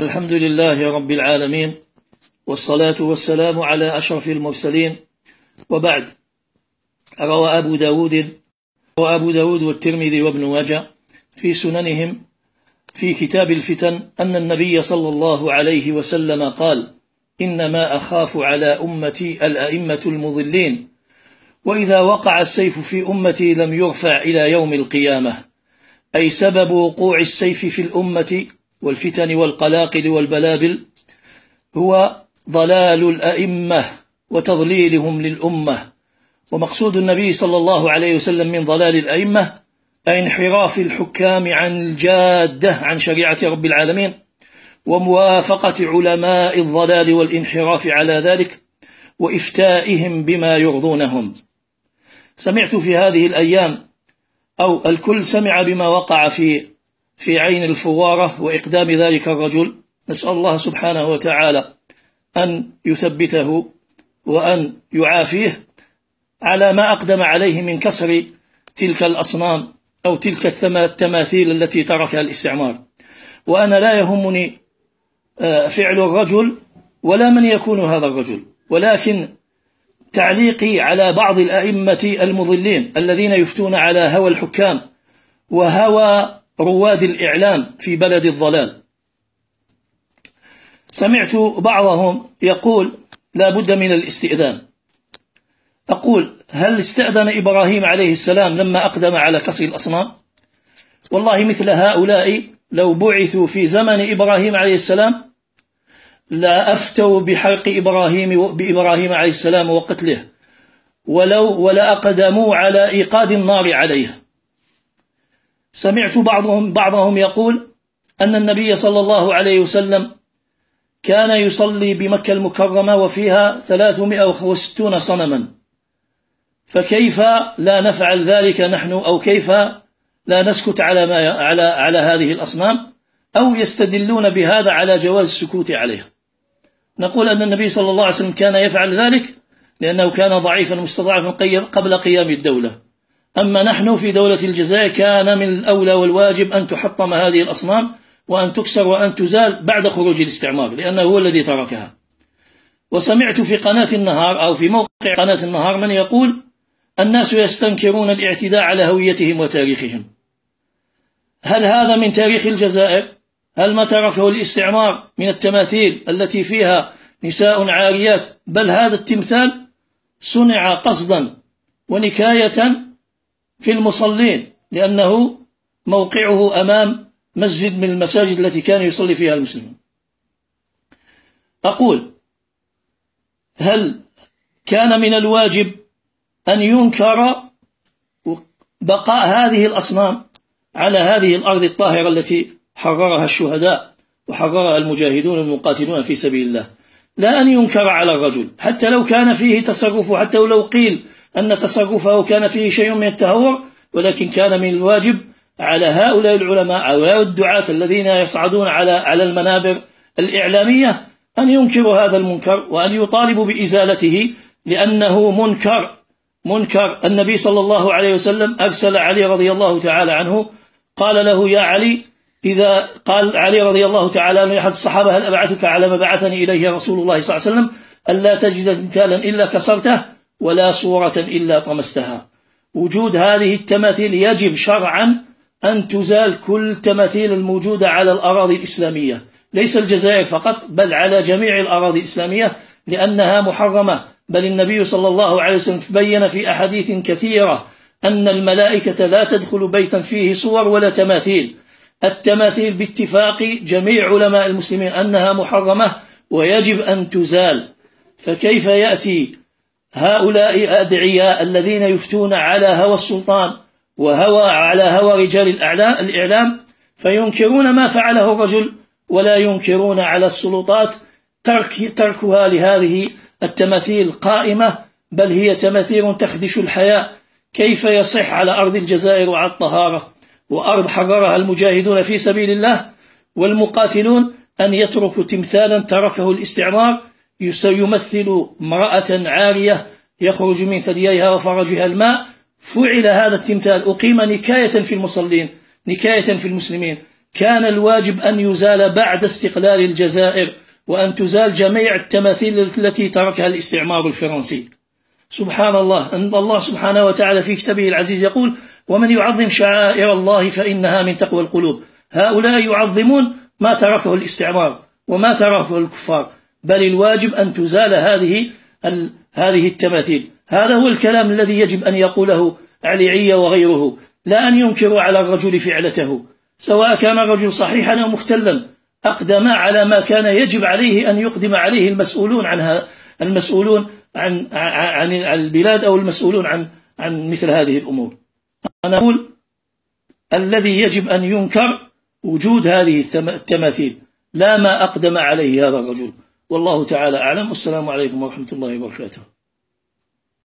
الحمد لله رب العالمين، والصلاة والسلام على أشرف المرسلين، وبعد. روى أبو داود والترمذي وابن ماجه في سننهم في كتاب الفتن أن النبي صلى الله عليه وسلم قال: إنما أخاف على أمتي الأئمة المضلين، وإذا وقع السيف في أمتي لم يرفع إلى يوم القيامة. أي سبب وقوع السيف في الأمة والفتن والقلاقل والبلابل هو ضلال الأئمة وتضليلهم للأمة. ومقصود النبي صلى الله عليه وسلم من ضلال الأئمة أي انحراف الحكام عن الجادة عن شريعة رب العالمين، وموافقة علماء الضلال والانحراف على ذلك، وإفتائهم بما يرضونهم. سمعت في هذه الأيام، أو الكل سمع بما وقع في عين الفوارة وإقدام ذلك الرجل. نسأل الله سبحانه وتعالى أن يثبته وأن يعافيه على ما أقدم عليه من كسر تلك الأصنام أو تلك التماثيل التي تركها الاستعمار. وأنا لا يهمني فعل الرجل ولا من يكون هذا الرجل، ولكن تعليقي على بعض الأئمة المضلين الذين يفتون على هوى الحكام وهوى رواد الإعلام في بلد الضلال. سمعت بعضهم يقول: لا بد من الاستئذان. أقول: هل استأذن إبراهيم عليه السلام لما أقدم على كسر الأصنام؟ والله مثل هؤلاء لو بعثوا في زمن إبراهيم عليه السلام لا أفتوا بحرق بإبراهيم عليه السلام وقتله، ولا أقدموا على إيقاد النار عليه. سمعت بعضهم يقول أن النبي صلى الله عليه وسلم كان يصلي بمكة المكرمة وفيها 360 صنما، فكيف لا نفعل ذلك نحن، أو كيف لا نسكت على هذه الأصنام، أو يستدلون بهذا على جواز السكوت عليها. نقول أن النبي صلى الله عليه وسلم كان يفعل ذلك لأنه كان ضعيفا مستضعفا قبل قيام الدولة. أما نحن في دولة الجزائر كان من الأولى والواجب أن تحطم هذه الأصنام وأن تكسر وأن تزال بعد خروج الاستعمار، لأنه هو الذي تركها. وسمعت في قناة النهار أو في موقع قناة النهار من يقول: الناس يستنكرون الاعتداء على هويتهم وتاريخهم. هل هذا من تاريخ الجزائر؟ هل ما تركه الاستعمار من التماثيل التي فيها نساء عاريات؟ بل هذا التمثال صنع قصدا ونكاية في المصلين، لأنه موقعه أمام مسجد من المساجد التي كان يصلي فيها المسلمون. أقول: هل كان من الواجب أن ينكر بقاء هذه الأصنام على هذه الأرض الطاهرة التي حررها الشهداء وحررها المجاهدون المقاتلون في سبيل الله؟ لا أن ينكر على الرجل حتى لو كان فيه تصرف، حتى لو قيل أن تصرفه كان فيه شيء من التهور، ولكن كان من الواجب على هؤلاء العلماء أو الدعاة الذين يصعدون على المنابر الإعلامية أن ينكروا هذا المنكر وأن يطالبوا بإزالته، لأنه منكر. النبي صلى الله عليه وسلم أرسل علي رضي الله تعالى عنه، قال له: يا علي، إذا قال علي رضي الله تعالى عنه أحد الصحابة: هل أبعثك على ما بعثني إليه رسول الله صلى الله عليه وسلم؟ ألا تجد تمثالا إلا كسرته ولا صورة إلا طمستها. وجود هذه التماثيل يجب شرعا أن تزال كل التماثيل الموجودة على الأراضي الإسلامية، ليس الجزائر فقط بل على جميع الأراضي الإسلامية، لأنها محرمة. بل النبي صلى الله عليه وسلم بين في أحاديث كثيرة أن الملائكة لا تدخل بيتا فيه صور ولا تماثيل. التماثيل باتفاق جميع علماء المسلمين أنها محرمة ويجب أن تزال. فكيف يأتي هؤلاء أدعياء الذين يفتون على هوى السلطان على هوى رجال الإعلام فينكرون ما فعله الرجل، ولا ينكرون على السلطات تركها لهذه التماثيل قائمة، بل هي تماثيل تخدش الحياة؟ كيف يصح على أرض الجزائر وعلى الطهارة وأرض حررها المجاهدون في سبيل الله والمقاتلون أن يتركوا تمثالا تركه الاستعمار يمثل امرأة عارية يخرج من ثدييها وفرجها الماء؟ فعل هذا التمثال، أقيم نكاية في المصلين، نكاية في المسلمين، كان الواجب أن يزال بعد استقلال الجزائر، وأن تزال جميع التماثيل التي تركها الاستعمار الفرنسي. سبحان الله، أن الله سبحانه وتعالى في كتابه العزيز يقول: ومن يعظم شعائر الله فإنها من تقوى القلوب. هؤلاء يعظمون ما تركه الاستعمار وما تركه الكفار، بل الواجب أن تزال هذه التماثيل. هذا هو الكلام الذي يجب أن يقوله علي وغيره، لا أن ينكروا على الرجل فعلته، سواء كان الرجل صحيحا أو مختلا، أقدم على ما كان يجب عليه أن يقدم عليه المسؤولون عن البلاد، أو المسؤولون عن مثل هذه الأمور. أنا أقول الذي يجب أن ينكر وجود هذه التماثيل، لا ما أقدم عليه هذا الرجل. والله تعالى أعلم. والسلام عليكم ورحمة الله وبركاته.